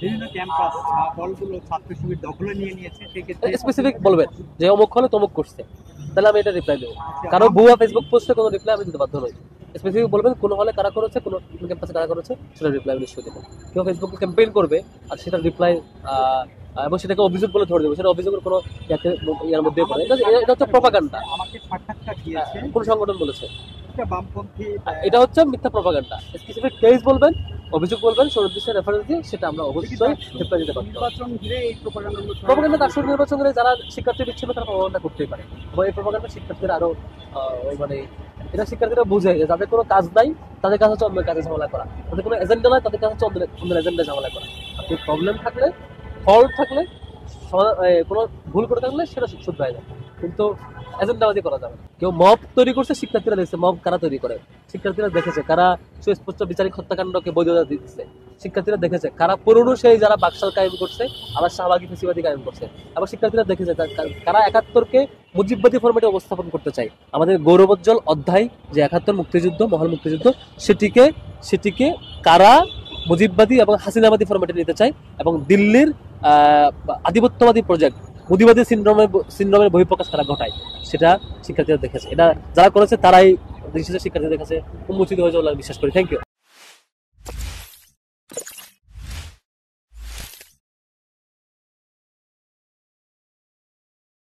বিভিন্ন ক্যাম্পাস হলগুলো ছাত্র শিবির দখলে নিয়ে নিয়েছে, সেক্ষেত্রে স্পেসিফিক বলবেন যে অমুক হলে তমুক করছে, তাহলে আমি এটা রিপ্লাই দেবো। কারণ ভুয়া ফেসবুক পোস্টে কোনো রিপ্লাই আমি দিতে বাধ্য নই। স্পেসিফিক বলবেন কোন হলে কারা করেছে, কোন ক্যাম্পাসে কারা করেছে, সেটা রিপ্লাই আমি নিশ্চয়ই দেবো। কেউ ফেসবুকে ক্যাম্পেইন করবে আর সেটা রিপ্লাই এবং সেটাকে অভিযোগ বলে ধরে দেবো, সেটা অভিযোগের কোনো ইয়ার মধ্যে পড়ে। এটা হচ্ছে প্রপাগান্ডা। আমাকে সাক্ষাৎকার দিয়েছে কোন সংগঠন বলেছে? একটা বামপন্থী এটা হচ্ছে মিথ্যা প্রপাগান্ডা। স্পেসিফিক কেস বলবেন, অভিযোগ বলবেন, সুনির্দিষ্ট রেফারেন্স দিয়ে সেটা আমরা অবশ্যই রিপ্লাই দিতে পারবো। নির্বাচন ঘিরে এই প্রপাগান্ডাগুলো প্রপাগান্ডা আসলে নির্বাচন করে যারা শিক্ষার্থী বিচ্ছিন্ন তারা প্রপাগান্ডা করতেই পারে, এবং এই প্রপাগান্ডা শিক্ষার্থীরা আরো মানে এটা শিক্ষার্থীরা বুঝে যে যাদের কোনো কাজ নাই তাদের কাছে হচ্ছে অন্যের কাজে ঝামেলা করা, তাদের কোনো এজেন্ডা নাই তাদের কাছে হচ্ছে অন্যের এজেন্ডা ঝামেলা করা। আপনি প্রবলেম থাকলে, ফল্ট থাকলে, কোনো ভুল করে থাকলে সেটা শুধরায় যায়, কিন্তু এজেন্ডাবাজি করা যাবে না। কেউ মব তৈরি করছে, শিক্ষার্থীরা দেখছে মব কারা তৈরি করে, শিক্ষার্থীরা দেখেছে কারা সুস্পষ্ট বিচারিক হত্যাকাণ্ডকে বৈধতা দিচ্ছে, শিক্ষার্থীরা দেখেছে কারা পুরনো সেই যারা বাকশাল কায়েম করছে আবার শাহবাগী ফেসিবাদী কায়েম করছে, আবার শিক্ষার্থীরা দেখেছে কারা ৭১কে মুজিববাদী ফরম্যাটে উপস্থাপন করতে চায়। আমাদের গৌরবোজ্জ্বল অধ্যায় যে ৭১ মুক্তিযুদ্ধ, মহান মুক্তিযুদ্ধ, সেটিকে কারা মুজিববাদী এবং হাসিনাবাদী ফরম্যাটে নিতে চায়, এবং দিল্লির আধিপত্যবাদী প্রজেক্ট মুদিবাদী সিন্ড্রোমের বহিঃপ্রকাশ তারা ঘটায়, সেটা শিক্ষার্থীরা দেখেছে। এটা যারা করেছে তারাই শিক্ষার্থীদের কাছে উন্মোচিত হয়েছে বলে আমি বিশ্বাস করি। Thank you.